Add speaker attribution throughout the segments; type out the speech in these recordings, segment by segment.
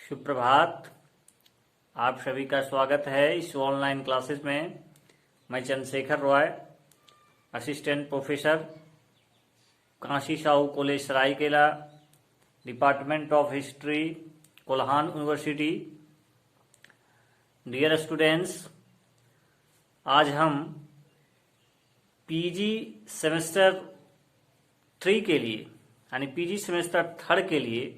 Speaker 1: सुप्रभात। आप सभी का स्वागत है इस ऑनलाइन क्लासेस में। मैं Chandrashekhar Roy, assistant professor, Kashi Sahu college Seraikela, department of history, Kolhan university. Dear students, आज हम पीजी सेमेस्टर 3 के लिए यानी पीजी सेमेस्टर 3 के लिए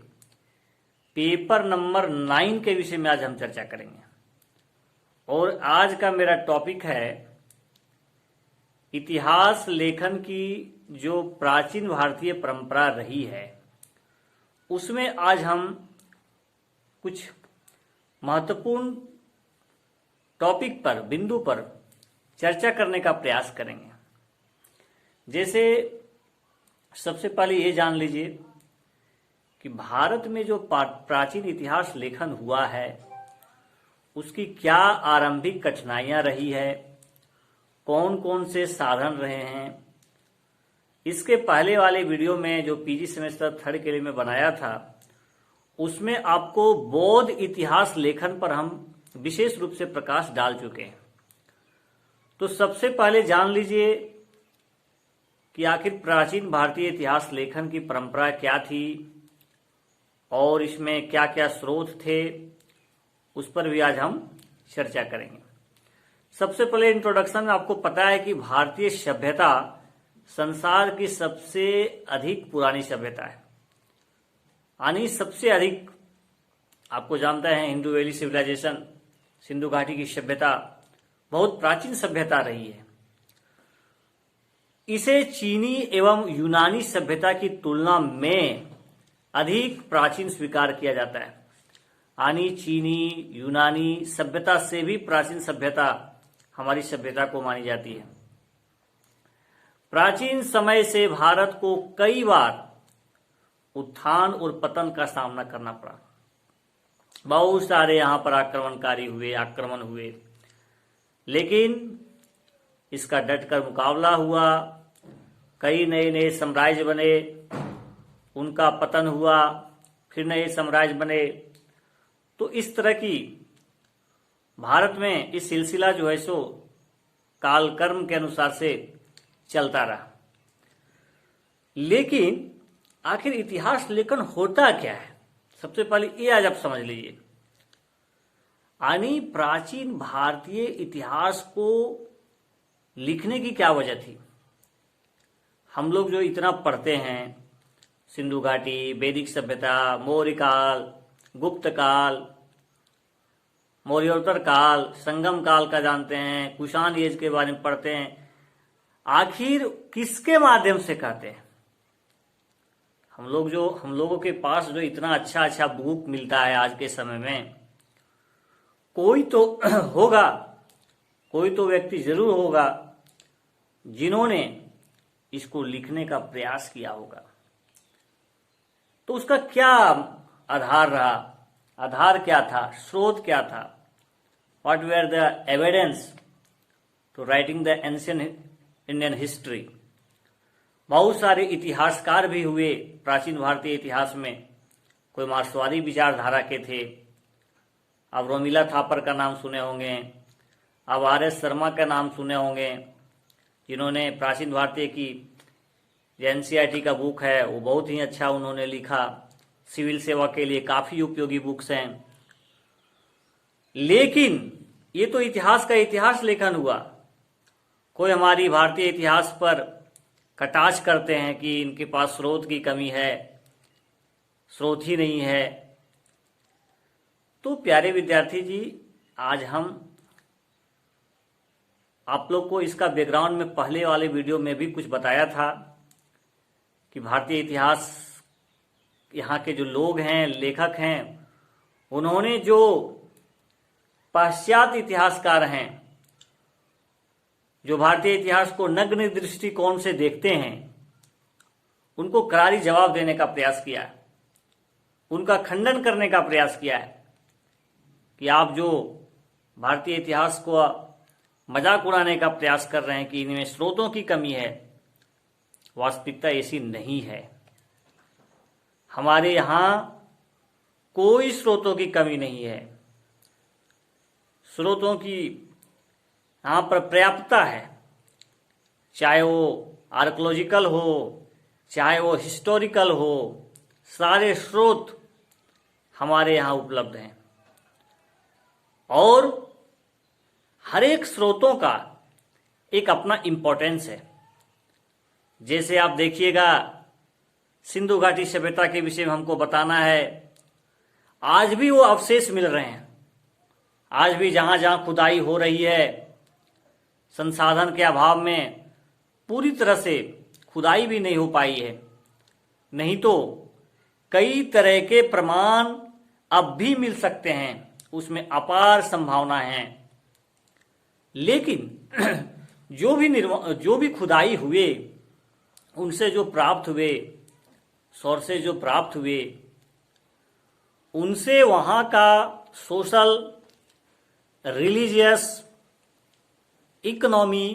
Speaker 1: पेपर नंबर 9 के विषय में आज हम चर्चा करेंगे। और आज का मेरा टॉपिक है इतिहास लेखन की जो प्राचीन भारतीय परंपरा रही है, उसमें आज हम कुछ महत्वपूर्ण टॉपिक पर, बिंदु पर चर्चा करने का प्रयास करेंगे। जैसे सबसे पहले ये जान लीजिए कि भारत में जो प्राचीन इतिहास लेखन हुआ है उसकी क्या आरंभिक कठिनाइयां रही है, कौन कौन से साधन रहे हैं। इसके पहले वाले वीडियो में जो पीजी सेमेस्टर 3 के लिए मैं बनाया था, उसमें आपको बौद्ध इतिहास लेखन पर हम विशेष रूप से प्रकाश डाल चुके हैं। तो सबसे पहले जान लीजिए कि आखिर प्राचीन भारतीय इतिहास लेखन की परंपरा क्या थी और इसमें क्या क्या स्रोत थे, उस पर भी आज हम चर्चा करेंगे। सबसे पहले इंट्रोडक्शन में आपको पता है कि भारतीय सभ्यता संसार की सबसे अधिक पुरानी सभ्यता है। यानी सबसे अधिक, आपको जानते हैं हिंदू वैली सिविलाइजेशन, सिंधु घाटी की सभ्यता बहुत प्राचीन सभ्यता रही है। इसे चीनी एवं यूनानी सभ्यता की तुलना में अधिक प्राचीन स्वीकार किया जाता है। यानी चीनी यूनानी सभ्यता से भी प्राचीन सभ्यता हमारी सभ्यता को मानी जाती है। प्राचीन समय से भारत को कई बार उत्थान और पतन का सामना करना पड़ा। बहुत सारे यहां पर आक्रमण हुए, लेकिन इसका डटकर मुकाबला हुआ। कई नए नए साम्राज्य बने, उनका पतन हुआ, फिर नए साम्राज्य बने। तो इस तरह की भारत में इस सिलसिला जो है सो कालक्रम के अनुसार से चलता रहा। लेकिन आखिर इतिहास लेखन होता क्या है, सबसे पहले ये आज आप समझ लीजिए। यानी प्राचीन भारतीय इतिहास को लिखने की क्या वजह थी। हम लोग जो इतना पढ़ते हैं, सिंधु घाटी, वैदिक सभ्यता, मौर्य काल, गुप्त काल, मौर्योत्तर काल, संगम काल का जानते हैं, कुषाण एज के बारे में पढ़ते हैं। आखिर किसके माध्यम से कहते हैं? हम लोगों के पास जो इतना अच्छा बुक मिलता है आज के समय में, कोई तो होगा, कोई तो व्यक्ति जरूर होगा जिन्होंने इसको लिखने का प्रयास किया होगा। तो उसका क्या आधार रहा, आधार क्या था, स्रोत क्या था? What were the evidence to writing the ancient Indian history? बहुत सारे इतिहासकार भी हुए प्राचीन भारतीय इतिहास में। कोई मार्क्सवादी विचारधारा के थे। आप रोमिला थापर का नाम सुने होंगे, आप आर.एस. शर्मा का नाम सुने होंगे, जिन्होंने प्राचीन भारतीय की एनसीईआरटी का बुक है वो बहुत ही अच्छा उन्होंने लिखा। सिविल सेवा के लिए काफी उपयोगी बुक्स हैं। लेकिन ये तो इतिहास का इतिहास लेखन हुआ। कोई हमारी भारतीय इतिहास पर कटाक्ष करते हैं कि इनके पास स्रोत की कमी है, स्रोत ही नहीं है। तो प्यारे विद्यार्थी जी, आज हम आप लोग को इसका बैकग्राउंड में पहले वाले वीडियो में भी कुछ बताया था कि भारतीय इतिहास, यहाँ के जो लोग हैं, लेखक हैं, उन्होंने जो पाश्चात्य इतिहासकार हैं, जो भारतीय इतिहास को नग्न दृष्टिकोण से देखते हैं, उनको करारी जवाब देने का प्रयास किया है, उनका खंडन करने का प्रयास किया है कि आप जो भारतीय इतिहास को मजाक उड़ाने का प्रयास कर रहे हैं कि इनमें स्रोतों की कमी है। वास्तविकता ऐसी नहीं है। हमारे यहाँ कोई स्रोतों की कमी नहीं है। स्रोतों की यहाँ पर पर्याप्तता है, चाहे वो आर्कोलॉजिकल हो, चाहे वो हिस्टोरिकल हो, सारे स्रोत हमारे यहाँ उपलब्ध हैं। और हर एक स्रोतों का एक अपना इम्पोर्टेंस है। जैसे आप देखिएगा, सिंधु घाटी सभ्यता के विषय में हमको बताना है, आज भी वो अवशेष मिल रहे हैं। आज भी जहां जहां खुदाई हो रही है, संसाधन के अभाव में पूरी तरह से खुदाई भी नहीं हो पाई है, नहीं तो कई तरह के प्रमाण अब भी मिल सकते हैं, उसमें अपार संभावना है। लेकिन जो भी खुदाई हुए, उनसे जो प्राप्त हुए, सोर्सेज जो प्राप्त हुए, उनसे वहां का सोशल, रिलीजियस, इकोनॉमी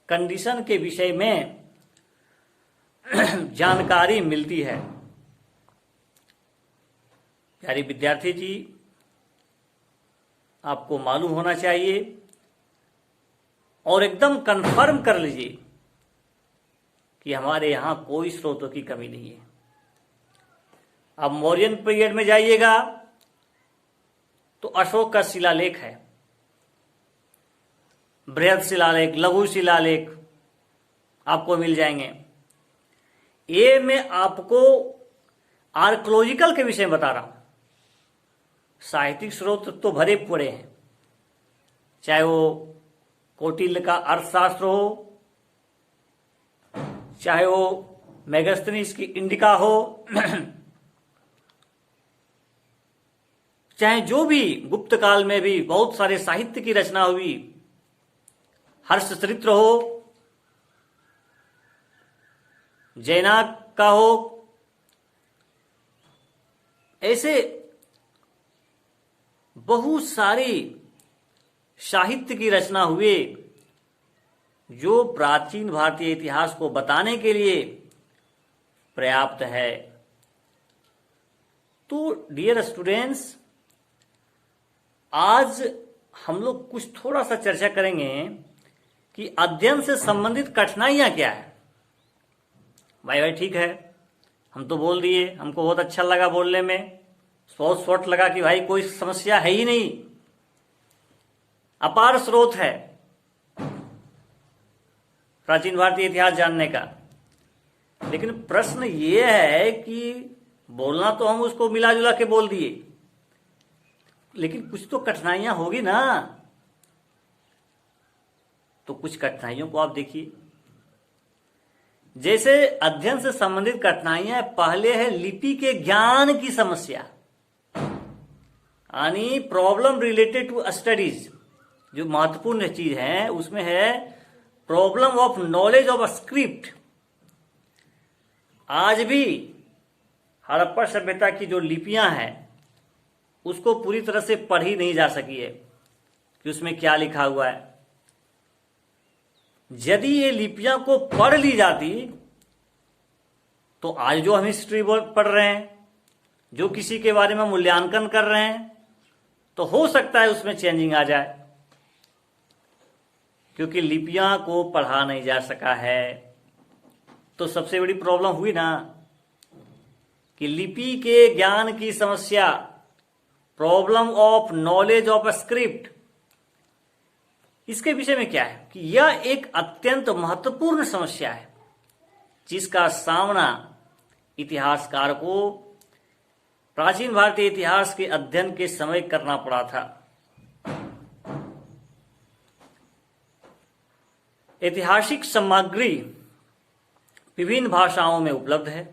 Speaker 1: कंडीशन के विषय में जानकारी मिलती है। प्यारे विद्यार्थी जी, आपको मालूम होना चाहिए और एकदम कंफर्म कर लीजिए कि हमारे यहां कोई स्रोतों की कमी नहीं है। अब मौर्यन पीरियड में जाइएगा तो अशोक का शिलालेख है, बृहद शिलालेख, लघु शिलालेख आपको मिल जाएंगे। ये मैं आपको आर्कोलॉजिकल के विषय में बता रहा हूं। साहित्यिक स्रोत तो भरे पड़े हैं, चाहे वो कौटिल्य का अर्थशास्त्र हो, चाहे वो मेगास्थनीज की इंडिका हो, चाहे जो भी गुप्त काल में भी बहुत सारे साहित्य की रचना हुई, हर्षचरित्र हो, जैनाक का हो, ऐसे बहुत सारी साहित्य की रचना हुए जो प्राचीन भारतीय इतिहास को बताने के लिए पर्याप्त है। तो डियर स्टूडेंट्स, आज हम लोग कुछ थोड़ा सा चर्चा करेंगे कि अध्ययन से संबंधित कठिनाइयां क्या है। भाई ठीक है, हम तो बोल दिए, हमको बहुत अच्छा लगा बोलने में, बहुत शॉर्ट लगा कि भाई कोई समस्या है ही नहीं, अपार स्रोत है प्राचीन भारतीय इतिहास जानने का। लेकिन प्रश्न ये है कि बोलना तो हम उसको मिला जुला के बोल दिए, लेकिन कुछ तो कठिनाइयां होगी ना। तो कुछ कठिनाइयों को आप देखिए। जैसे अध्ययन से संबंधित कठिनाइयां, पहले है लिपि के ज्ञान की समस्या, यानी प्रॉब्लम रिलेटेड टू स्टडीज। जो महत्वपूर्ण चीज है उसमें है problem of knowledge of script. आज भी हड़प्पा सभ्यता की जो लिपियां हैं उसको पूरी तरह से पढ़ी नहीं जा सकी है कि उसमें क्या लिखा हुआ है। यदि ये लिपियां को पढ़ ली जाती तो आज जो हम हिस्ट्री पढ़ रहे हैं, जो किसी के बारे में मूल्यांकन कर रहे हैं, तो हो सकता है उसमें चेंजिंग आ जाए, क्योंकि लिपियां को पढ़ा नहीं जा सका है। तो सबसे बड़ी प्रॉब्लम हुई ना कि लिपि के ज्ञान की समस्या, problem of knowledge of script. इसके विषय में क्या है कि यह एक अत्यंत महत्वपूर्ण समस्या है जिसका सामना इतिहासकार को प्राचीन भारतीय इतिहास के अध्ययन के समय करना पड़ा था। ऐतिहासिक सामग्री विभिन्न भाषाओं में उपलब्ध है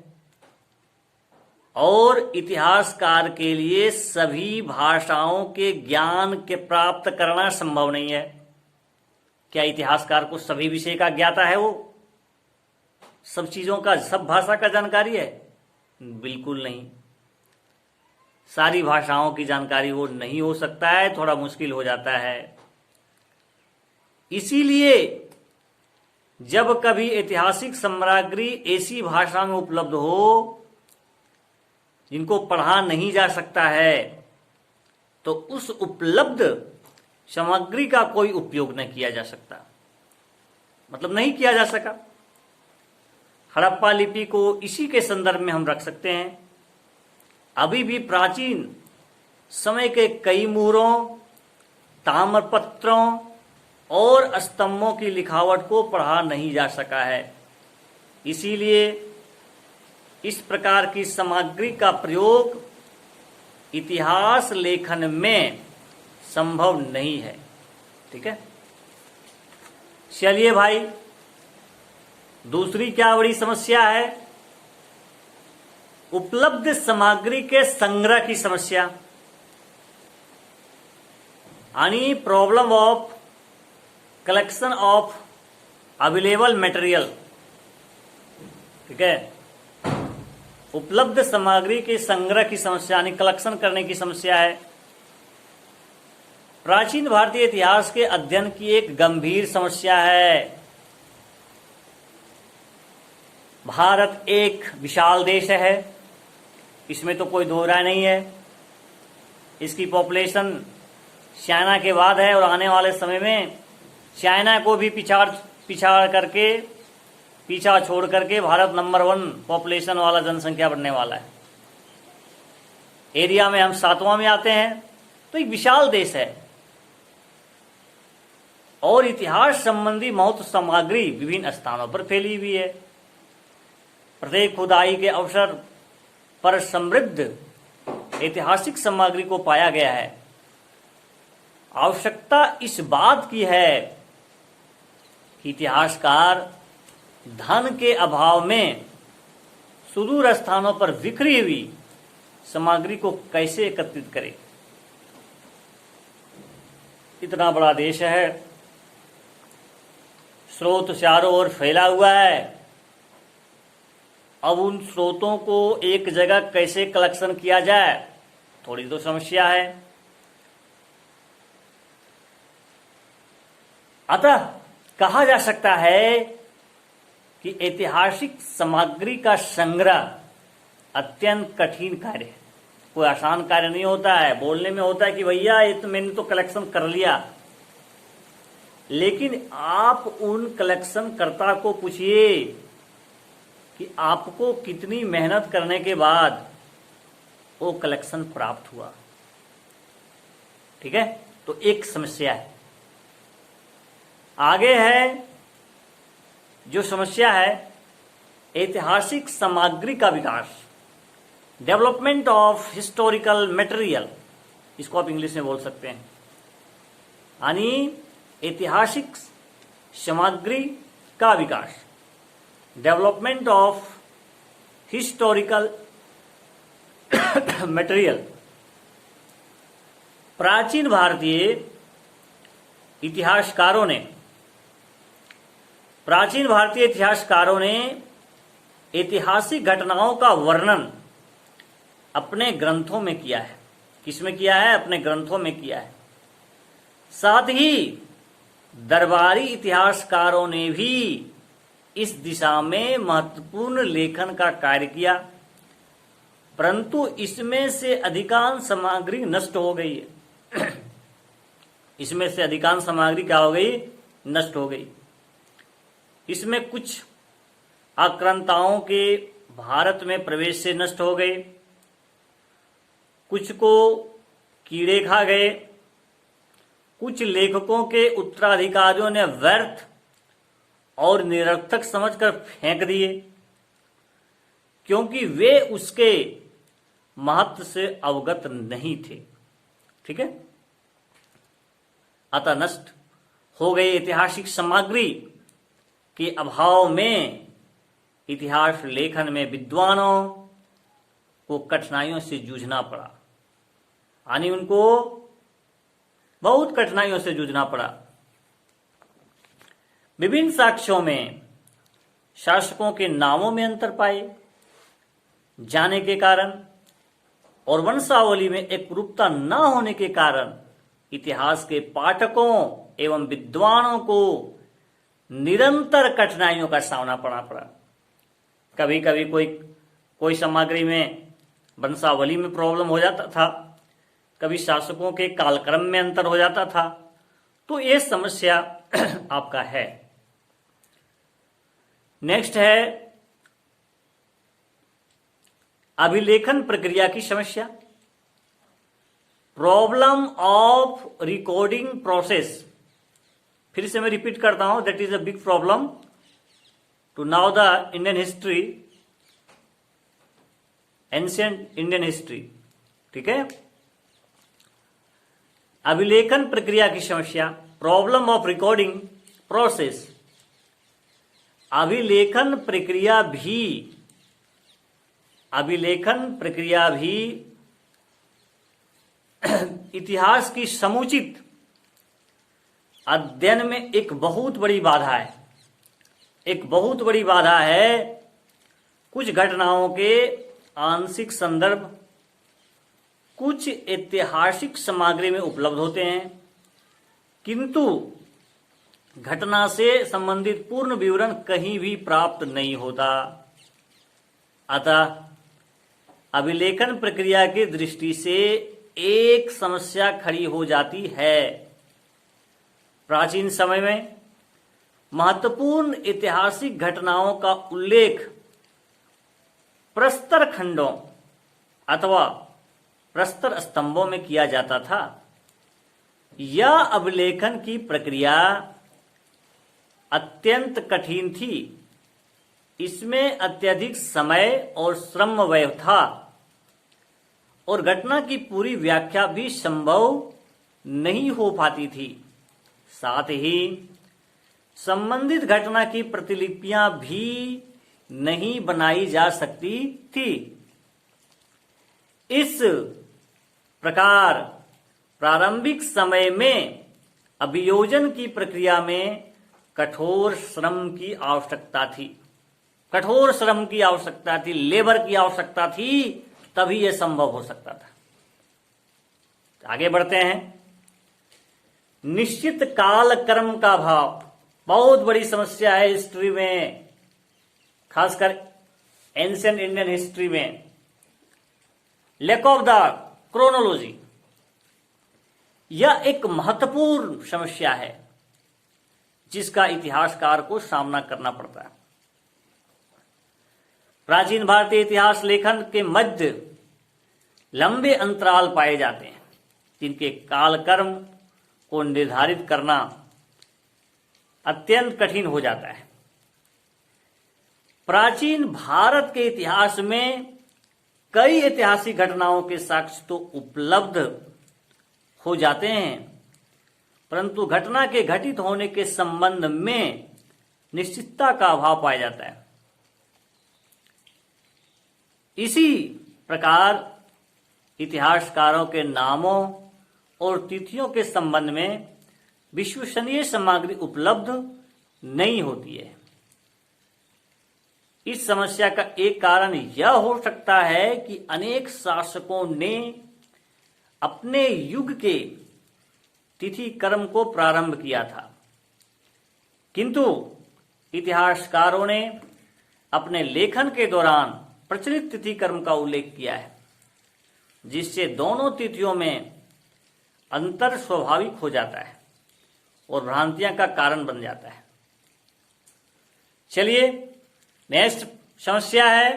Speaker 1: और इतिहासकार के लिए सभी भाषाओं के ज्ञान के प्राप्त करना संभव नहीं है। क्या इतिहासकार को सभी विषय का ज्ञाता है? वो सब चीजों का, सब भाषा का जानकारी है? बिल्कुल नहीं। सारी भाषाओं की जानकारी वो नहीं हो सकता है, थोड़ा मुश्किल हो जाता है। इसीलिए जब कभी ऐतिहासिक सामग्री ऐसी भाषा में उपलब्ध हो जिनको पढ़ा नहीं जा सकता है, तो उस उपलब्ध सामग्री का कोई उपयोग नहीं किया जा सकता, मतलब नहीं किया जा सका। हड़प्पा लिपि को इसी के संदर्भ में हम रख सकते हैं। अभी भी प्राचीन समय के कई मुहरों, ताम्रपत्रों और स्तंभों की लिखावट को पढ़ा नहीं जा सका है। इसीलिए इस प्रकार की सामग्री का प्रयोग इतिहास लेखन में संभव नहीं है। ठीक है, चलिए भाई, दूसरी क्या बड़ी समस्या है? उपलब्ध सामग्री के संग्रह की समस्या, यानी problem of collection of available material. ठीक है, उपलब्ध सामग्री के संग्रह की समस्या यानी कलेक्शन करने की समस्या है। प्राचीन भारतीय इतिहास के अध्ययन की एक गंभीर समस्या है। भारत एक विशाल देश है, इसमें तो कोई दो राय नहीं है। इसकी पॉपुलेशन चाइना के बाद है और आने वाले समय में चाइना को भी पीछा छोड़ करके भारत नंबर 1 पॉपुलेशन वाला जनसंख्या बढ़ने वाला है। एरिया में हम 7वां में आते हैं, तो एक विशाल देश है और इतिहास संबंधी महत्व सामग्री विभिन्न स्थानों पर फैली हुई है। प्रत्येक खुदाई के अवसर पर समृद्ध ऐतिहासिक सामग्री को पाया गया है। आवश्यकता इस बात की है कि इतिहासकार धन के अभाव में सुदूर स्थानों पर बिखरी हुई सामग्री को कैसे एकत्रित करे। इतना बड़ा देश है, स्रोत चारों ओर फैला हुआ है। अब उन स्रोतों को एक जगह कैसे कलेक्शन किया जाए, थोड़ी तो समस्या है। अतः कहा जा सकता है कि ऐतिहासिक सामग्री का संग्रह अत्यंत कठिन कार्य है। कोई आसान कार्य नहीं होता है। बोलने में होता है कि भैया ये तो मैंने तो कलेक्शन कर लिया, लेकिन आप उन कलेक्शन कर्ता को पूछिए कि आपको कितनी मेहनत करने के बाद वो कलेक्शन प्राप्त हुआ। ठीक है, तो एक समस्या है। आगे है जो समस्या है ऐतिहासिक सामग्री का विकास, डेवलपमेंट ऑफ हिस्टोरिकल मटेरियल, इसको आप इंग्लिश में बोल सकते हैं। यानी ऐतिहासिक सामग्री का विकास, डेवलपमेंट ऑफ हिस्टोरिकल मटेरियल। प्राचीन भारतीय इतिहासकारों ने ऐतिहासिक घटनाओं का वर्णन अपने ग्रंथों में किया है। किसमें किया है? अपने ग्रंथों में किया है। साथ ही दरबारी इतिहासकारों ने भी इस दिशा में महत्वपूर्ण लेखन का कार्य किया, परंतु इसमें से अधिकांश सामग्री नष्ट हो गई है। इसमें से अधिकांश सामग्री क्या हो गई? नष्ट हो गई। इसमें कुछ आक्रांताओं के भारत में प्रवेश से नष्ट हो गए, कुछ को कीड़े खा गए, कुछ लेखकों के उत्तराधिकारियों ने व्यर्थ और निरर्थक समझकर फेंक दिए, क्योंकि वे उसके महत्व से अवगत नहीं थे। ठीक है, अतः नष्ट हो गई ऐतिहासिक सामग्री के अभाव में इतिहास लेखन में विद्वानों को कठिनाइयों से जूझना पड़ा, यानी उनको बहुत कठिनाइयों से जूझना पड़ा। विभिन्न साक्ष्यों में शासकों के नामों में अंतर पाए जाने के कारण और वंशावली में एकरूपता न होने के कारण इतिहास के पाठकों एवं विद्वानों को निरंतर कठिनाइयों का सामना करना पड़ा। कभी कभी कोई सामग्री में वंशावली में प्रॉब्लम हो जाता था, कभी शासकों के कालक्रम में अंतर हो जाता था। तो ये समस्या आपका है। नेक्स्ट है अभिलेखन प्रक्रिया की समस्या। Problem of recording process. फिर से मैं रिपीट करता हूं, that is a big problem to now the Indian history, ancient Indian history. ठीक है, अभिलेखन प्रक्रिया की समस्या, प्रॉब्लम ऑफ रिकॉर्डिंग प्रोसेस। अभिलेखन प्रक्रिया भी इतिहास की समुचित अध्ययन में एक बहुत बड़ी बाधा है। एक बहुत बड़ी बाधा है। कुछ घटनाओं के आंशिक संदर्भ कुछ ऐतिहासिक सामग्री में उपलब्ध होते हैं, किंतु घटना से संबंधित पूर्ण विवरण कहीं भी प्राप्त नहीं होता। अतः अभिलेखन प्रक्रिया की दृष्टि से एक समस्या खड़ी हो जाती है। प्राचीन समय में महत्वपूर्ण ऐतिहासिक घटनाओं का उल्लेख प्रस्तर खंडों अथवा प्रस्तर स्तंभों में किया जाता था। यह अभिलेखन की प्रक्रिया अत्यंत कठिन थी। इसमें अत्यधिक समय और श्रम व्यय था और घटना की पूरी व्याख्या भी संभव नहीं हो पाती थी। साथ ही संबंधित घटना की प्रतिलिपियां भी नहीं बनाई जा सकती थी। इस प्रकार प्रारंभिक समय में अभियोजन की प्रक्रिया में कठोर श्रम की आवश्यकता थी। कठोर श्रम की आवश्यकता थी, लेबर की आवश्यकता थी, तभी यह संभव हो सकता था। आगे बढ़ते हैं। निश्चित काल कर्म का भाव बहुत बड़ी समस्या है हिस्ट्री में, खासकर एंशिएंट इंडियन हिस्ट्री में। लैक ऑफ द क्रोनोलॉजी, यह एक महत्वपूर्ण समस्या है जिसका इतिहासकार को सामना करना पड़ता है। प्राचीन भारतीय इतिहास लेखन के मध्य लंबे अंतराल पाए जाते हैं, जिनके कालक्रम को निर्धारित करना अत्यंत कठिन हो जाता है। प्राचीन भारत के इतिहास में कई ऐतिहासिक घटनाओं के साक्ष्य तो उपलब्ध हो जाते हैं, परंतु घटना के घटित होने के संबंध में निश्चितता का अभाव पाया जाता है। इसी प्रकार इतिहासकारों के नामों और तिथियों के संबंध में विश्वसनीय सामग्री उपलब्ध नहीं होती है। इस समस्या का एक कारण यह हो सकता है कि अनेक शासकों ने अपने युग के तिथि कर्म को प्रारंभ किया था, किंतु इतिहासकारों ने अपने लेखन के दौरान प्रचलित तिथि कर्म का उल्लेख किया है, जिससे दोनों तिथियों में अंतर स्वाभाविक हो जाता है और भ्रांतियां का कारण बन जाता है। चलिए नेक्स्ट समस्या है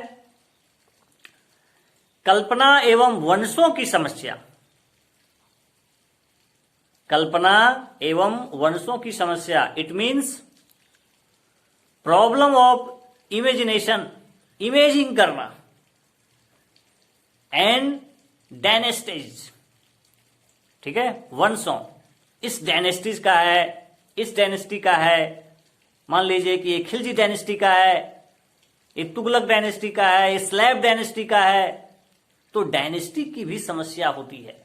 Speaker 1: कल्पना एवं वंशों की समस्या। कल्पना एवं वंशों की समस्या, it means problem of imagination, imaging करना, एंड डायनेस्टीज। ठीक है, वंशों, इस डायनेस्टीज का है, इस डायनेस्टी का है। मान लीजिए कि ये खिलजी डायनेस्टी का है, ये तुगलक डायनेस्टी का है, ये स्लैब डायनेस्टी का है। तो डायनेस्टी की भी समस्या होती है।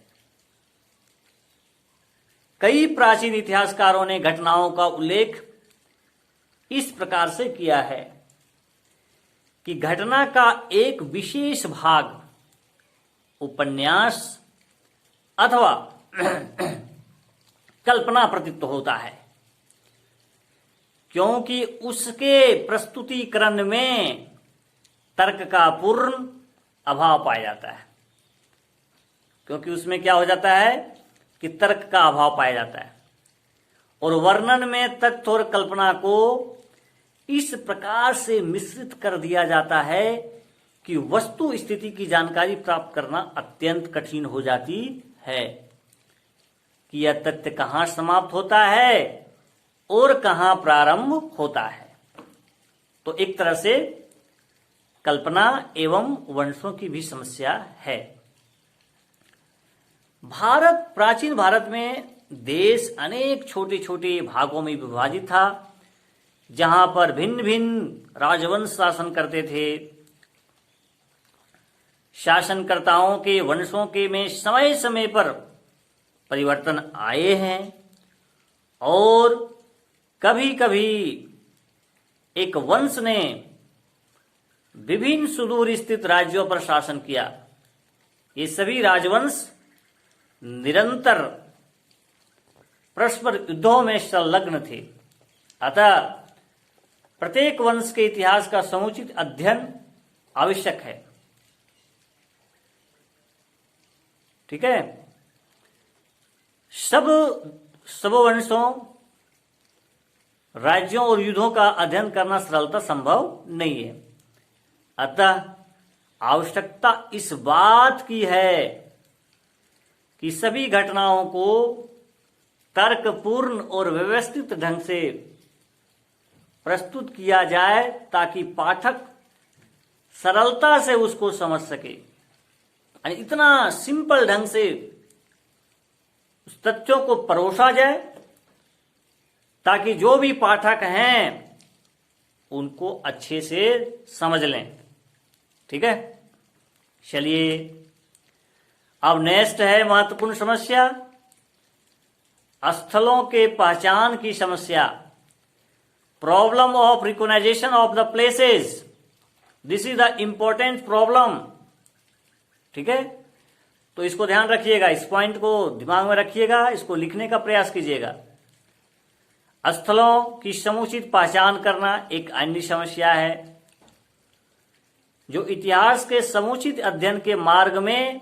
Speaker 1: कई प्राचीन इतिहासकारों ने घटनाओं का उल्लेख इस प्रकार से किया है कि घटना का एक विशेष भाग उपन्यास अथवा कल्पना प्रतीत होता है, क्योंकि उसके प्रस्तुतिकरण में तर्क का पूर्ण अभाव पाया जाता है। क्योंकि उसमें क्या हो जाता है कि तर्क का अभाव पाया जाता है, और वर्णन में तथ्य और कल्पना को इस प्रकार से मिश्रित कर दिया जाता है कि वस्तु स्थिति की जानकारी प्राप्त करना अत्यंत कठिन हो जाती है कि यह तथ्य कहां समाप्त होता है और कहां प्रारंभ होता है। तो एक तरह से कल्पना एवं वंशों की भी समस्या है। प्राचीन भारत में देश अनेक छोटे छोटे भागों में विभाजित था, जहां पर भिन्न भिन्न राजवंश शासन करते थे। शासनकर्ताओं के वंशों के में समय समय पर परिवर्तन आए हैं, और कभी कभी एक वंश ने विभिन्न सुदूर स्थित राज्यों पर शासन किया। ये सभी राजवंश निरंतर परस्पर युद्धों में संलग्न थे। अतः प्रत्येक वंश के इतिहास का समुचित अध्ययन आवश्यक है। ठीक है, सब वंशों, राज्यों और युद्धों का अध्ययन करना सरलता संभव नहीं है। अतः आवश्यकता इस बात की है कि सभी घटनाओं को तर्कपूर्ण और व्यवस्थित ढंग से प्रस्तुत किया जाए, ताकि पाठक सरलता से उसको समझ सके। इतना सिंपल ढंग से उस तथ्यों को परोसा जाए ताकि जो भी पाठक हैं उनको अच्छे से समझ लें। ठीक है, चलिए अब नेक्स्ट है महत्वपूर्ण समस्या, स्थलों के पहचान की समस्या। Problem of recognisation of the places, this is the important problem. ठीक है, तो इसको ध्यान रखिएगा, इस पॉइंट को दिमाग में रखिएगा, इसको लिखने का प्रयास कीजिएगा। स्थलों की समुचित पहचान करना एक अन्य समस्या है, जो इतिहास के समुचित अध्ययन के मार्ग में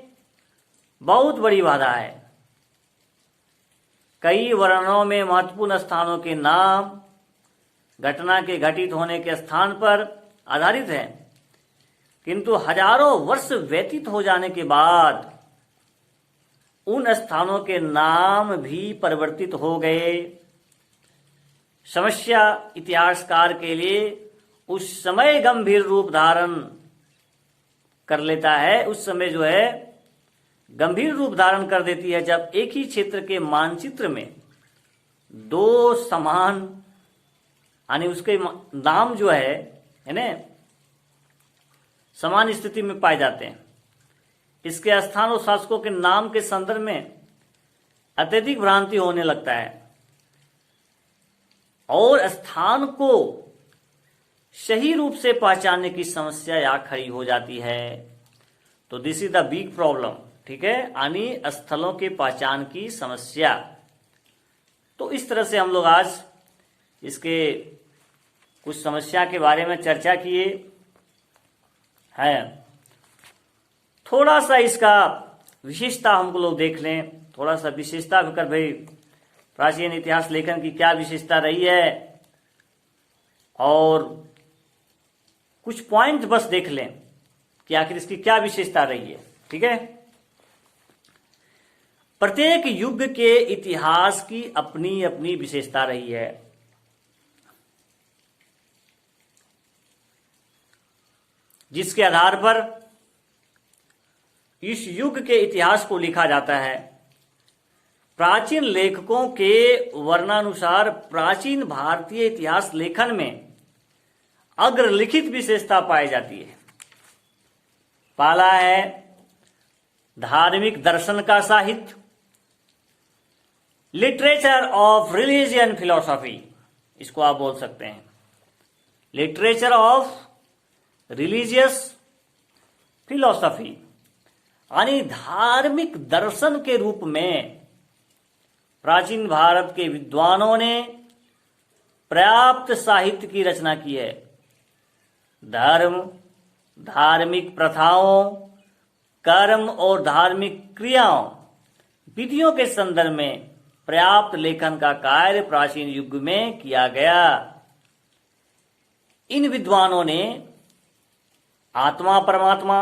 Speaker 1: बहुत बड़ी बाधा है। कई वर्णनों में महत्वपूर्ण स्थानों के नाम घटना के घटित होने के स्थान पर आधारित है, किंतु हजारों वर्ष व्यतीत हो जाने के बाद उन स्थानों के नाम भी परिवर्तित हो गए। समस्या इतिहासकार के लिए उस समय गंभीर रूप धारण कर लेता है, उस समय जो है गंभीर रूप धारण कर देती है, जब एक ही क्षेत्र के मानचित्र में दो समान यानी उसके नाम जो है ना समान स्थिति में पाए जाते हैं। इसके स्थान और शासकों के नाम के संदर्भ में अत्यधिक भ्रांति होने लगता है और स्थान को सही रूप से पहचानने की समस्या यहाँ खड़ी हो जाती है। तो this is the big problem. ठीक है, यानी स्थलों के पहचान की समस्या। तो इस तरह से हम लोग आज इसके कुछ समस्या के बारे में चर्चा किए हैं। थोड़ा सा इसका विशेषता हम लोग देख लें, थोड़ा सा विशेषता कर भाई प्राचीन इतिहास लेखन की क्या विशेषता रही है, और कुछ पॉइंट बस देख लें कि आखिर इसकी क्या विशेषता रही है। ठीक है, प्रत्येक युग के इतिहास की अपनी अपनी विशेषता रही है। जिसके आधार पर इस युग के इतिहास को लिखा जाता है। प्राचीन लेखकों के वर्णानुसार प्राचीन भारतीय इतिहास लेखन में अग्रलिखित विशेषता पाई जाती है। पहला है धार्मिक दर्शन का साहित्य, लिटरेचर ऑफ रिलीजियन फिलॉसफी, इसको आप बोल सकते हैं लिटरेचर ऑफ रिलीजियस फिलॉसफी, यानी धार्मिक दर्शन के रूप में प्राचीन भारत के विद्वानों ने पर्याप्त साहित्य की रचना की है। धर्म, धार्मिक प्रथाओं, कर्म और धार्मिक क्रियाओं विधियों के संदर्भ में पर्याप्त लेखन का कार्य प्राचीन युग में किया गया। इन विद्वानों ने आत्मा परमात्मा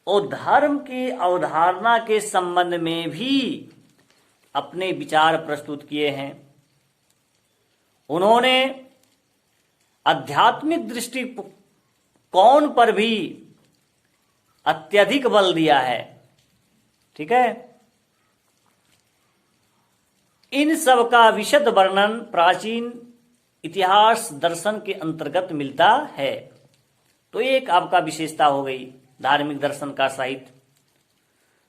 Speaker 1: और धर्म की अवधारणा के संबंध में भी अपने विचार प्रस्तुत किए हैं। उन्होंने आध्यात्मिक दृष्टिकोण पर भी अत्यधिक बल दिया है। ठीक है, इन सब का विशद वर्णन प्राचीन इतिहास दर्शन के अंतर्गत मिलता है। तो एक आपका विशेषता हो गई धार्मिक दर्शन का साहित्य।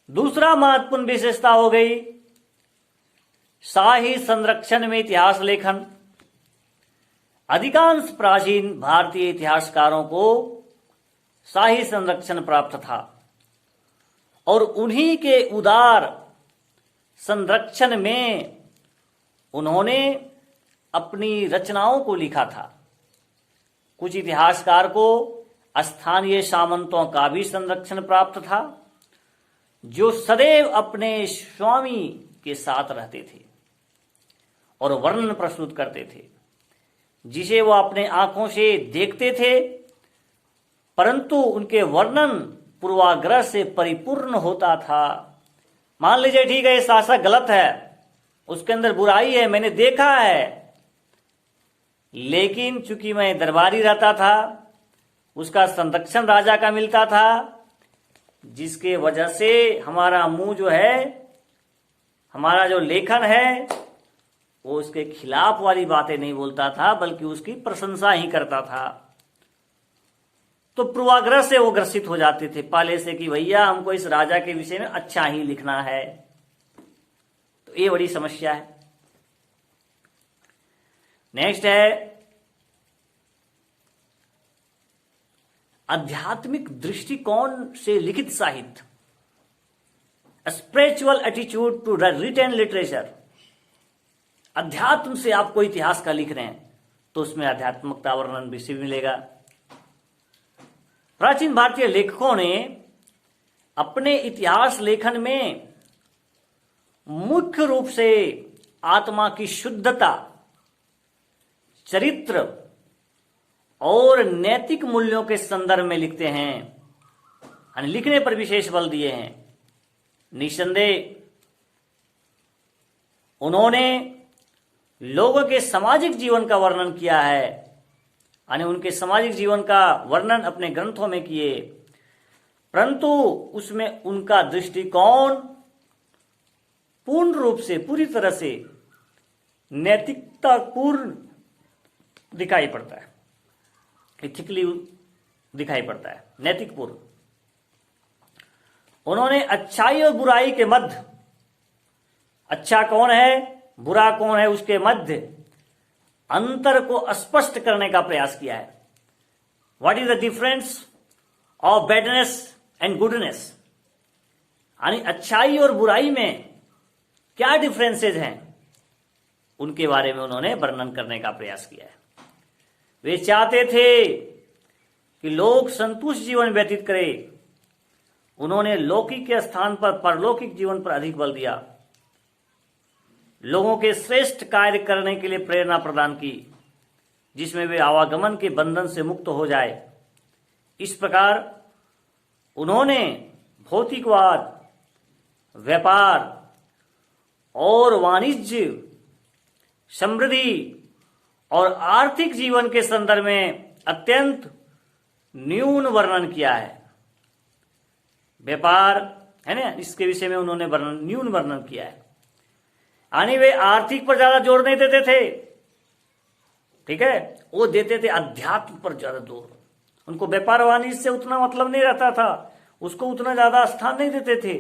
Speaker 1: दूसरा महत्वपूर्ण विशेषता हो गई शाही संरक्षण में इतिहास लेखन। अधिकांश प्राचीन भारतीय इतिहासकारों को शाही संरक्षण प्राप्त था और उन्हीं के उदार संरक्षण में उन्होंने अपनी रचनाओं को लिखा था। कुछ इतिहासकार को स्थानीय सामंतों का भी संरक्षण प्राप्त था, जो सदैव अपने स्वामी के साथ रहते थे और वर्णन प्रस्तुत करते थे, जिसे वो अपने आंखों से देखते थे, परंतु उनके वर्णन पूर्वाग्रह से परिपूर्ण होता था। मान लीजिए ठीक है, ये शासक गलत है, उसके अंदर बुराई है, मैंने देखा है, लेकिन चूंकि मैं दरबारी रहता था, उसका संरक्षण राजा का मिलता था, जिसके वजह से हमारा मुंह जो है, हमारा जो लेखन है, वो उसके खिलाफ वाली बातें नहीं बोलता था, बल्कि उसकी प्रशंसा ही करता था। तो पूर्वाग्रह से वो ग्रसित हो जाते थे पहले से कि भैया हमको इस राजा के विषय में अच्छा ही लिखना है। तो ये बड़ी समस्या है। नेक्स्ट है आध्यात्मिक दृष्टिकोण से लिखित साहित्य, spiritual attitude to written literature. अध्यात्म से आप कोई इतिहास का लिख रहे हैं तो उसमें आध्यात्मिकता वर्णन भी मिलेगा। प्राचीन भारतीय लेखकों ने अपने इतिहास लेखन में मुख्य रूप से आत्मा की शुद्धता, चरित्र और नैतिक मूल्यों के संदर्भ में लिखते हैं, यानी लिखने पर विशेष बल दिए हैं। निसंदेह उन्होंने लोगों के सामाजिक जीवन का वर्णन किया है, यानी उनके सामाजिक जीवन का वर्णन अपने ग्रंथों में किए, परंतु उसमें उनका दृष्टिकोण पूर्ण रूप से, पूरी तरह से नैतिकतापूर्ण दिखाई पड़ता है, इथिकली दिखाई पड़ता है, नैतिकपूर्ण। उन्होंने अच्छाई और बुराई के मध्य, अच्छा कौन है बुरा कौन है उसके मध्य अंतर को स्पष्ट करने का प्रयास किया है। What is the difference of badness and goodness, यानी अच्छाई और बुराई में क्या डिफरेंसेज हैं, उनके बारे में उन्होंने वर्णन करने का प्रयास किया है। वे चाहते थे कि लोग संतुष्ट जीवन व्यतीत करें। उन्होंने लौकिक के स्थान पर परलौकिक जीवन पर अधिक बल दिया, लोगों के श्रेष्ठ कार्य करने के लिए प्रेरणा प्रदान की, जिसमें वे आवागमन के बंधन से मुक्त हो जाए। इस प्रकार उन्होंने भौतिकवाद, व्यापार और वाणिज्य, समृद्धि और आर्थिक जीवन के संदर्भ में अत्यंत न्यून वर्णन किया है। व्यापार है ना, इसके विषय में उन्होंने न्यून वर्णन किया है, यानी वे आर्थिक पर ज्यादा जोर नहीं देते थे। ठीक है, वो देते थे अध्यात्म पर ज्यादा जोर। उनको व्यापार वाणिज्य से उतना मतलब नहीं रहता था, उसको उतना ज्यादा स्थान नहीं देते थे।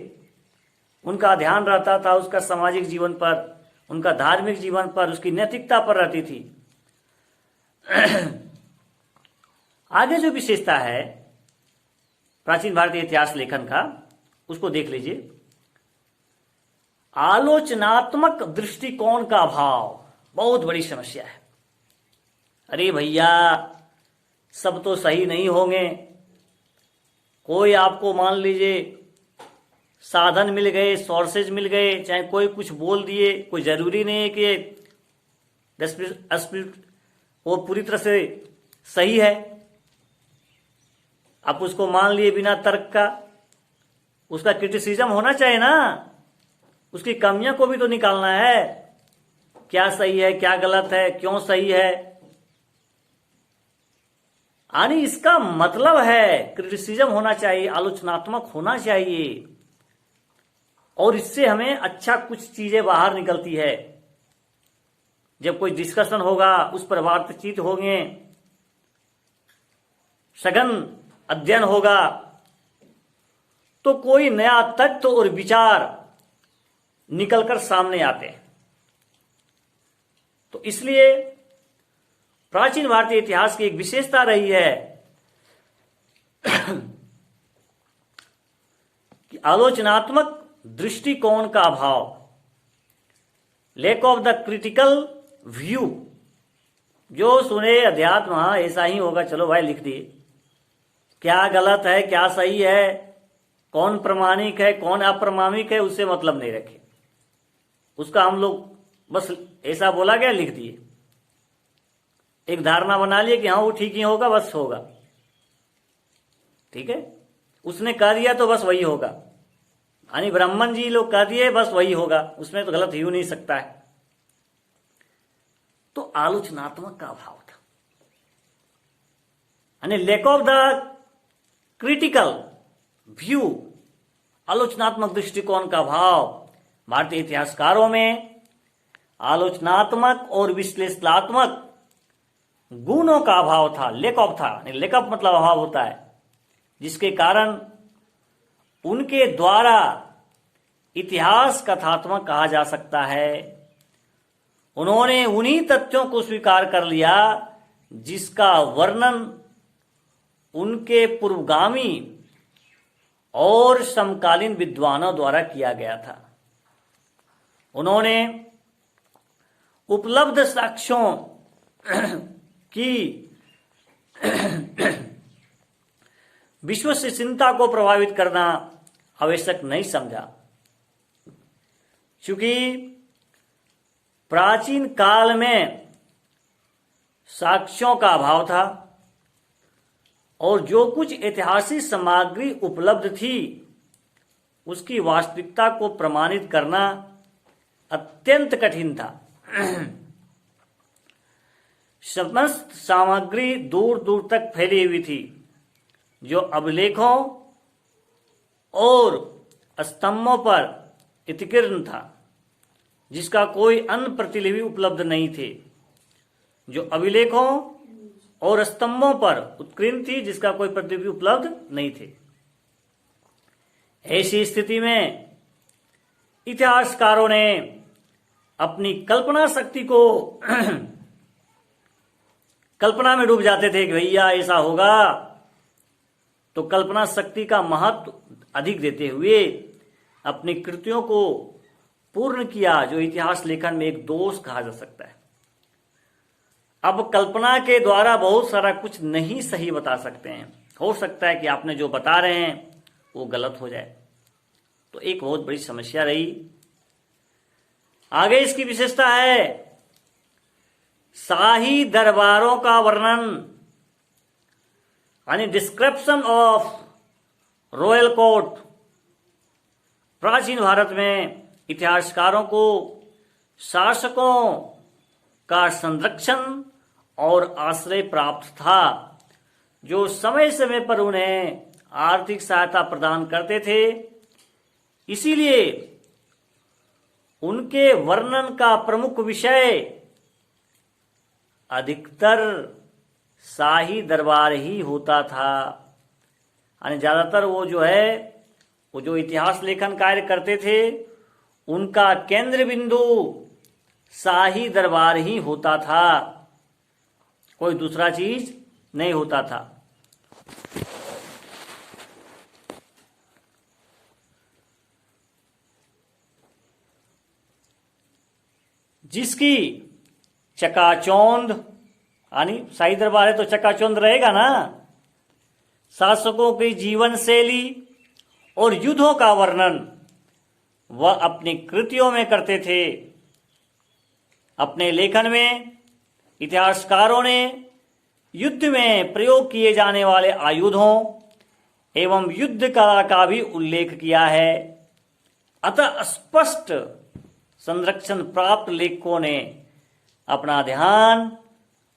Speaker 1: उनका ध्यान रहता था उसका सामाजिक जीवन पर, उनका धार्मिक जीवन पर, उसकी नैतिकता पर रहती थी। आगे जो विशेषता है प्राचीन भारतीय इतिहास लेखन का, उसको देख लीजिए। आलोचनात्मक दृष्टिकोण का अभाव बहुत बड़ी समस्या है। अरे भैया सब तो सही नहीं होंगे, कोई आपको मान लीजिए साधन मिल गए, सोर्सेज मिल गए, चाहे कोई कुछ बोल दिए, कोई जरूरी नहीं है कि वो पूरी तरह से सही है, आप उसको मान लिए बिना तर्क का। उसका क्रिटिसिज्म होना चाहिए ना, उसकी कमियां को भी तो निकालना है, क्या सही है, क्या गलत है, क्यों सही है। यानी इसका मतलब है क्रिटिसिज्म होना चाहिए, आलोचनात्मक होना चाहिए, और इससे हमें अच्छा कुछ चीजें बाहर निकलती है। जब कोई डिस्कशन होगा, उस पर बातचीत होंगे, सघन अध्ययन होगा, तो कोई नया तथ्य और विचार निकलकर सामने आते हैं। तो इसलिए प्राचीन भारतीय इतिहास की एक विशेषता रही है कि आलोचनात्मक दृष्टिकोण का अभाव, lack of the critical view. जो सुने अध्यात्म, हाँ ऐसा ही होगा, चलो भाई लिख दिए, क्या गलत है क्या सही है, कौन प्रमाणिक है कौन अप्रमाणिक है, उससे मतलब नहीं रखे। उसका हम लोग बस ऐसा बोला गया लिख दिए, एक धारणा बना लिए कि हाँ वो ठीक ही होगा, बस होगा, ठीक है, उसने कह दिया तो बस वही होगा, यानी ब्राह्मण जी लोग कह दिए बस वही होगा, उसमें तो गलत ही नहीं सकता है। तो आलोचनात्मक का अभाव था, यानी lack of the critical view, आलोचनात्मक दृष्टिकोण का अभाव। भारतीय इतिहासकारों में आलोचनात्मक और विश्लेषणात्मक गुणों का अभाव था, लैक ऑफ था, लैक ऑफ मतलब अभाव होता है, जिसके कारण उनके द्वारा इतिहास कथात्मक कहा जा सकता है। उन्होंने उन्हीं तथ्यों को स्वीकार कर लिया जिसका वर्णन उनके पूर्वगामी और समकालीन विद्वानों द्वारा किया गया था। उन्होंने उपलब्ध साक्ष्यों की विश्वसनीयता को प्रभावित करना आवश्यक नहीं समझा, क्योंकि प्राचीन काल में साक्ष्यों का अभाव था और जो कुछ ऐतिहासिक सामग्री उपलब्ध थी उसकी वास्तविकता को प्रमाणित करना अत्यंत कठिन था। समस्त सामग्री दूर दूर तक फैली हुई थी, जो अभिलेखों और स्तंभों पर उत्कीर्ण था, जिसका कोई अन्य प्रतिलिपि उपलब्ध नहीं थे, जो अभिलेखों और स्तंभों पर उत्कीर्ण थी, जिसका कोई प्रतिलिपि उपलब्ध नहीं थे। ऐसी स्थिति में इतिहासकारों ने अपनी कल्पना शक्ति को कल्पना में डूब जाते थे कि भैया ऐसा होगा, तो कल्पना शक्ति का महत्व अधिक देते हुए अपनी कृतियों को पूर्ण किया, जो इतिहास लेखन में एक दोष कहा जा सकता है। अब कल्पना के द्वारा बहुत सारा कुछ नहीं सही बता सकते हैं, हो सकता है कि आपने जो बता रहे हैं वो गलत हो जाए, तो एक बहुत बड़ी समस्या रही। आगे इसकी विशेषता है शाही दरबारों का वर्णन, यानी डिस्क्रिप्शन ऑफ रॉयल कोर्ट। प्राचीन भारत में इतिहासकारों को शासकों का संरक्षण और आश्रय प्राप्त था, जो समय समय पर उन्हें आर्थिक सहायता प्रदान करते थे। इसीलिए उनके वर्णन का प्रमुख विषय अधिकतर शाही दरबार ही होता था। यानी ज्यादातर वो जो इतिहास लेखन कार्य करते थे, उनका केंद्र बिंदु शाही दरबार ही होता था, कोई दूसरा चीज नहीं होता था। जिसकी चकाचौंध, यानी शाही दरबार है तो चकाचौंध रहेगा ना, शासकों की जीवन शैली और युद्धों का वर्णन वह अपनी कृतियों में करते थे। अपने लेखन में इतिहासकारों ने युद्ध में प्रयोग किए जाने वाले आयुधों एवं युद्ध कला का भी उल्लेख किया है। अतः स्पष्ट संरक्षण प्राप्त लेखकों ने अपना ध्यान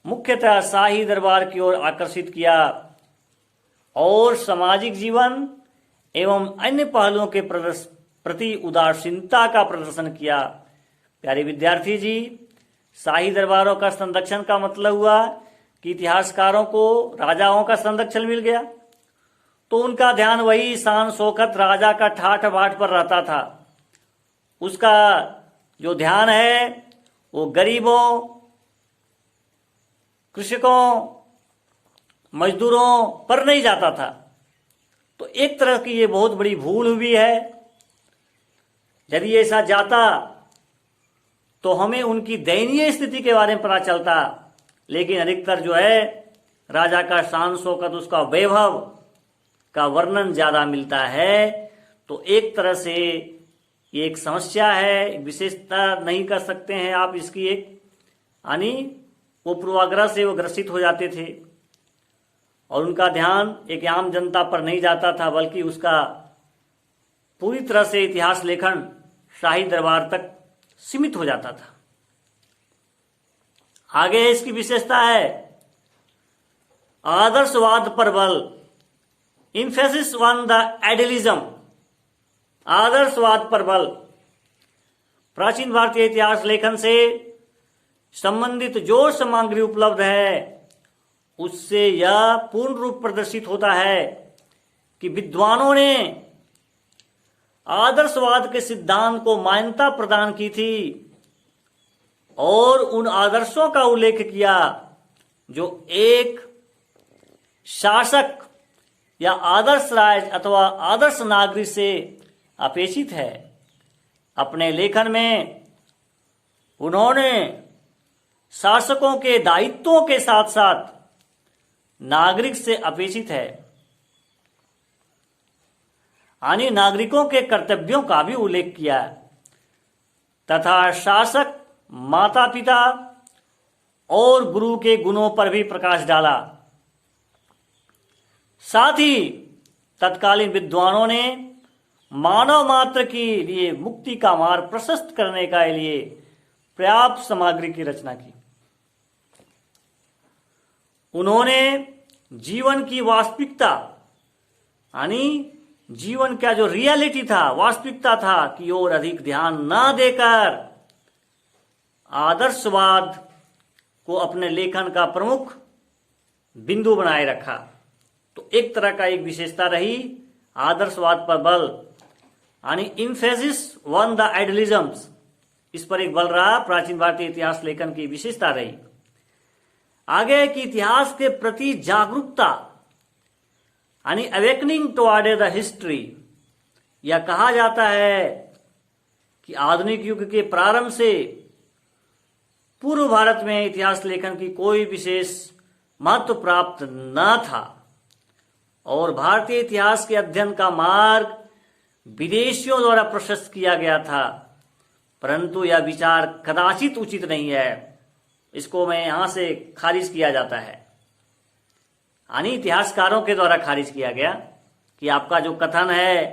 Speaker 1: मुख्यतः शाही दरबार की ओर आकर्षित किया और सामाजिक जीवन एवं अन्य पहलुओं के प्रति उदासीनता का प्रदर्शन किया। प्यारे विद्यार्थी जी, शाही दरबारों का संरक्षण का मतलब हुआ कि इतिहासकारों को राजाओं का संरक्षण मिल गया, तो उनका ध्यान वही शान शौकत राजा का ठाठ बाट पर रहता था। उसका जो ध्यान है वो गरीबों, कृषकों, मजदूरों पर नहीं जाता था। तो एक तरह की ये बहुत बड़ी भूल हुई है। यदि ऐसा जाता तो हमें उनकी दयनीय स्थिति के बारे में पता चलता, लेकिन अधिकतर जो है राजा का शान शौकत, उसका वैभव का वर्णन ज्यादा मिलता है। तो एक तरह से ये एक समस्या है, विशेषता नहीं कर सकते हैं आप इसकी, एक यानी वो पूर्वाग्रह से वो ग्रसित हो जाते थे और उनका ध्यान एक आम जनता पर नहीं जाता था, बल्कि उसका पूरी तरह से इतिहास लेखन शाही दरबार तक सीमित हो जाता था। आगे इसकी विशेषता है आदर्शवाद पर बल, इम्फेसिस ऑन द आइडियलिज्म। आदर्शवाद पर बल प्राचीन भारतीय इतिहास लेखन से संबंधित जो सामग्री उपलब्ध है उससे यह पूर्ण रूप प्रदर्शित होता है कि विद्वानों ने आदर्शवाद के सिद्धांत को मान्यता प्रदान की थी और उन आदर्शों का उल्लेख किया जो एक शासक या आदर्श राज अथवा आदर्श नागरिक से अपेक्षित है। अपने लेखन में उन्होंने शासकों के दायित्वों के साथ साथ नागरिक से अपेक्षित है यानी नागरिकों के कर्तव्यों का भी उल्लेख किया तथा शासक, माता पिता और गुरु के गुणों पर भी प्रकाश डाला। साथ ही तत्कालीन विद्वानों ने मानव मात्र के लिए मुक्ति का मार्ग प्रशस्त करने के लिए पर्याप्त सामग्री की रचना की। उन्होंने जीवन की वास्तविकता यानी जीवन का जो रियलिटी था, वास्तविकता था कि और अधिक ध्यान न देकर आदर्शवाद को अपने लेखन का प्रमुख बिंदु बनाए रखा। तो एक तरह का एक विशेषता रही आदर्शवाद पर बल यानी इम्फेसिस ऑन द आइडियलिज्म्स, इस पर एक बल रहा, प्राचीन भारतीय इतिहास लेखन की विशेषता रही। आगे की इतिहास के प्रति जागरूकता यानी अवेकनिंग टुवर्ड द हिस्ट्री। यह कहा जाता है कि आधुनिक युग के प्रारंभ से पूर्व भारत में इतिहास लेखन की कोई विशेष महत्व प्राप्त न था और भारतीय इतिहास के अध्ययन का मार्ग विदेशियों द्वारा प्रशस्त किया गया था, परंतु यह विचार कदाचित उचित नहीं है। इसको मैं यहां से खारिज किया जाता है, यानी इतिहासकारों के द्वारा खारिज किया गया कि आपका जो कथन है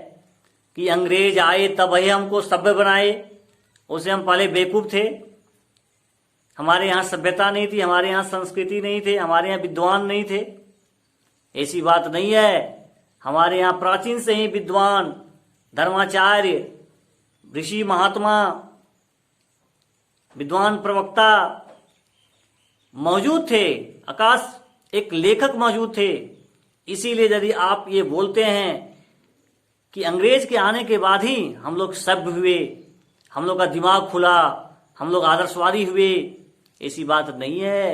Speaker 1: कि अंग्रेज आए तब ही हमको सभ्य बनाए, उसे हम पहले बेवकूफ थे, हमारे यहाँ सभ्यता नहीं थी, हमारे यहाँ संस्कृति नहीं थे, हमारे यहाँ विद्वान नहीं थे। ऐसी बात नहीं है। हमारे यहाँ प्राचीन से ही विद्वान, धर्माचार्य, ऋषि, महात्मा, विद्वान प्रवक्ता मौजूद थे, आकाश एक लेखक मौजूद थे। इसीलिए यदि आप ये बोलते हैं कि अंग्रेज के आने के बाद ही हम लोग सभ्य हुए, हम लोग का दिमाग खुला, हम लोग आदर्शवादी हुए, ऐसी बात नहीं है।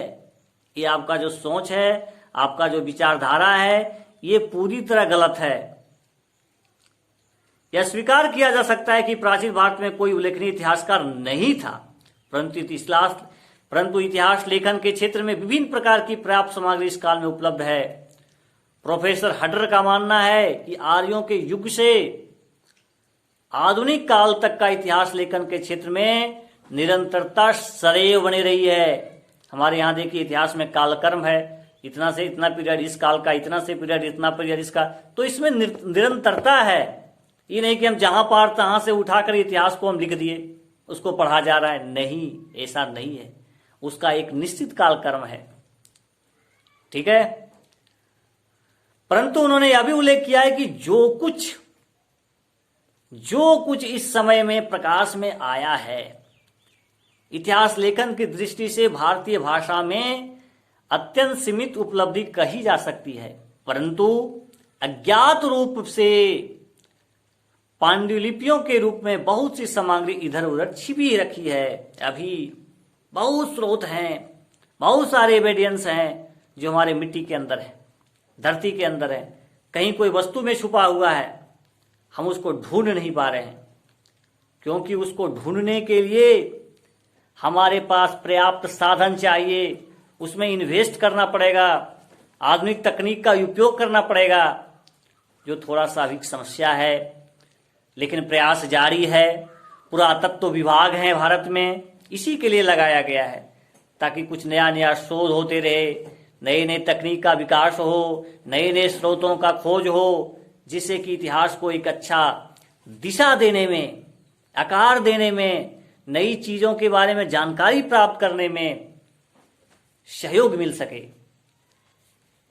Speaker 1: ये आपका जो सोच है, आपका जो विचारधारा है, ये पूरी तरह गलत है। यह स्वीकार किया जा सकता है कि प्राचीन भारत में कोई उल्लेखनीय इतिहासकार नहीं था, परंतु इतिहास लेखन के क्षेत्र में विभिन्न प्रकार की पर्याप्त सामग्री इस काल में उपलब्ध है। प्रोफेसर हटर का मानना है कि आर्यों के युग से आधुनिक काल तक का इतिहास लेखन के क्षेत्र में निरंतरता सदैव बनी रही है। हमारे यहाँ देखिए इतिहास में कालक्रम है, इतना से इतना पीरियड इस काल का, इतना से पीरियड इतना पीरियड इसका, तो इसमें निरंतरता है। ये नहीं कि हम जहां पार तहां से उठाकर इतिहास को हम लिख दिए, उसको पढ़ा जा रहा है, नहीं, ऐसा नहीं है। उसका एक निश्चित कालक्रम है, ठीक है। परंतु उन्होंने यह भी उल्लेख किया है कि जो कुछ इस समय में प्रकाश में आया है, इतिहास लेखन की दृष्टि से भारतीय भाषा में अत्यंत सीमित उपलब्धि कही जा सकती है, परंतु अज्ञात रूप से पांडुलिपियों के रूप में बहुत सी सामग्री इधर उधर छिपी रखी है। अभी बहुत स्रोत हैं, बहुत सारे एविडेंस हैं जो हमारे मिट्टी के अंदर है, धरती के अंदर है, कहीं कोई वस्तु में छुपा हुआ है, हम उसको ढूंढ नहीं पा रहे हैं, क्योंकि उसको ढूंढने के लिए हमारे पास पर्याप्त साधन चाहिए, उसमें इन्वेस्ट करना पड़ेगा, आधुनिक तकनीक का उपयोग करना पड़ेगा, जो थोड़ा सा अभी समस्या है, लेकिन प्रयास जारी है। पुरातत्व विभाग है भारत में, इसी के लिए लगाया गया है, ताकि कुछ नया नया शोध होते रहे, नई नई तकनीक का विकास हो, नए नए स्रोतों का खोज हो, जिससे कि इतिहास को एक अच्छा दिशा देने में, आकार देने में, नई चीजों के बारे में जानकारी प्राप्त करने में सहयोग मिल सके।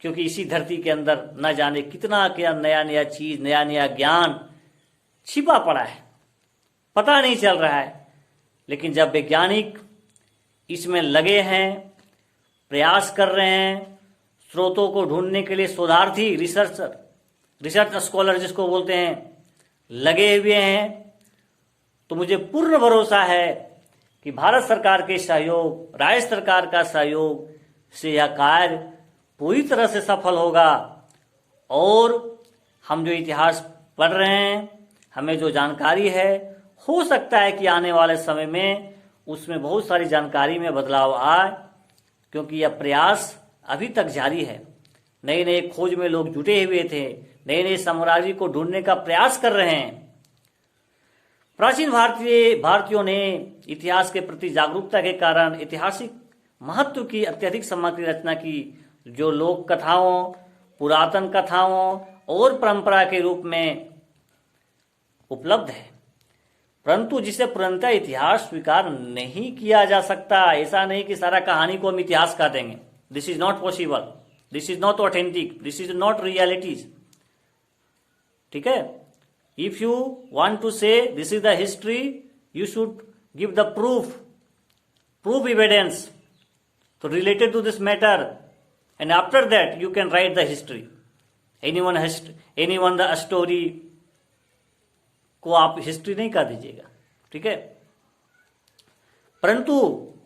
Speaker 1: क्योंकि इसी धरती के अंदर न जाने कितना क्या नया नया चीज, नया नया ज्ञान छिपा पड़ा है, पता नहीं चल रहा है। लेकिन जब वैज्ञानिक इसमें लगे हैं, प्रयास कर रहे हैं, स्रोतों को ढूंढने के लिए शोधार्थी, रिसर्च स्कॉलर जिसको बोलते हैं, लगे हुए हैं, तो मुझे पूर्ण भरोसा है कि भारत सरकार के सहयोग, राज्य सरकार का सहयोग से यह कार्य पूरी तरह से सफल होगा। और हम जो इतिहास पढ़ रहे हैं, हमें जो जानकारी है, हो सकता है कि आने वाले समय में उसमें बहुत सारी जानकारी में बदलाव आए, क्योंकि यह प्रयास अभी तक जारी है। नए नए खोज में लोग जुटे हुए थे, नए नए साम्राज्य को ढूंढने का प्रयास कर रहे हैं। प्राचीन भारतीयों ने इतिहास के प्रति जागरूकता के कारण ऐतिहासिक महत्व की अत्यधिक सामग्री रचना की, जो लोक कथाओं, पुरातन कथाओं और परंपरा के रूप में उपलब्ध है, परंतु जिसे पूर्णतः इतिहास स्वीकार नहीं किया जा सकता। ऐसा नहीं कि सारा कहानी को हम इतिहास कह देंगे, this is not possible, this is not authentic, this is not realities, ठीक है। If you want to say this is the history, you should give the proof evidence so related to this matter, and after that you can write the history. Anyone the story को आप history नहीं कर दीजिएगा, ठीक है। परंतु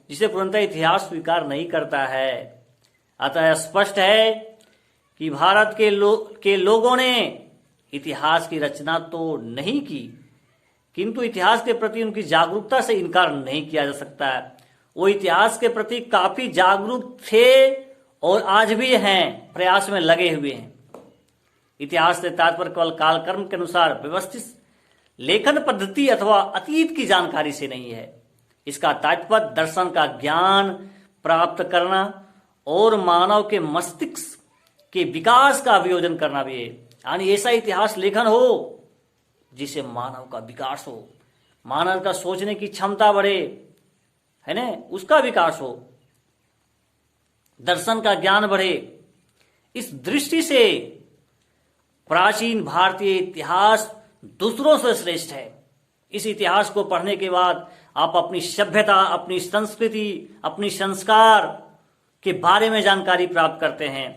Speaker 1: जिसे पूर्णतः इतिहास स्वीकार नहीं करता है, अतः स्पष्ट है कि भारत के लोगों ने इतिहास की रचना तो नहीं की, किंतु इतिहास के प्रति उनकी जागरूकता से इनकार नहीं किया जा सकता है। वो इतिहास के प्रति काफी जागरूक थे और आज भी हैं, प्रयास में लगे हुए हैं। इतिहास से तात्पर्य केवल कालक्रम के अनुसार व्यवस्थित लेखन पद्धति अथवा अतीत की जानकारी से नहीं है। इसका तात्पर्य दर्शन का ज्ञान प्राप्त करना और मानव के मस्तिष्क के विकास का अभियोजन करना भी है। यानी ऐसा इतिहास लेखन हो जिसे मानव का विकास हो, मानव का सोचने की क्षमता बढ़े, है ना, उसका विकास हो, दर्शन का ज्ञान बढ़े। इस दृष्टि से प्राचीन भारतीय इतिहास दूसरों से श्रेष्ठ है। इस इतिहास को पढ़ने के बाद आप अपनी सभ्यता, अपनी संस्कृति, अपनी संस्कार के बारे में जानकारी प्राप्त करते हैं।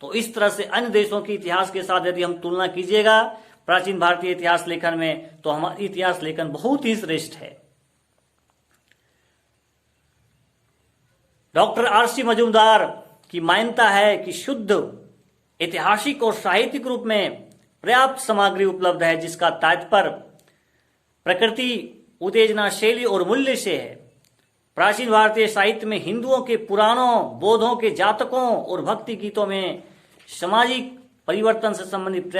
Speaker 1: तो इस तरह से अन्य देशों के इतिहास के साथ यदि हम तुलना कीजिएगा प्राचीन भारतीय इतिहास लेखन में, तो हमारी इतिहास लेखन बहुत ही श्रेष्ठ है। Doctor RC. मजूमदार की मान्यता है कि शुद्ध ऐतिहासिक और साहित्यिक रूप में पर्याप्त सामग्री उपलब्ध है, जिसका तात्पर्य प्रकृति, उत्तेजना, शैली और मूल्य से है। प्राचीन भारतीय साहित्य में हिंदुओं के पुराणों, बौद्धों के जातकों और भक्ति गीतों में सामाजिक परिवर्तन से संबंधित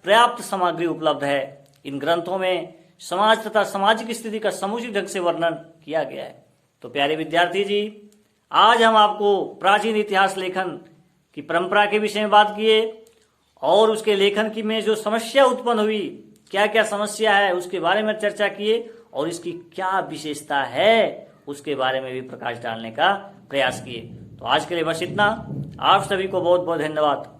Speaker 1: पर्याप्त सामग्री उपलब्ध है। इन ग्रंथों में समाज तथा सामाजिक स्थिति का समुचित ढंग से वर्णन किया गया है। तो प्यारे विद्यार्थी जी, आज हम आपको प्राचीन इतिहास लेखन की परंपरा के विषय में बात किए और उसके लेखन की में जो समस्या उत्पन्न हुई, क्या क्या समस्या है उसके बारे में चर्चा किए और इसकी क्या विशेषता है उसके बारे में भी प्रकाश डालने का प्रयास किए। तो आज के लिए बस इतना। आप सभी को बहुत बहुत धन्यवाद।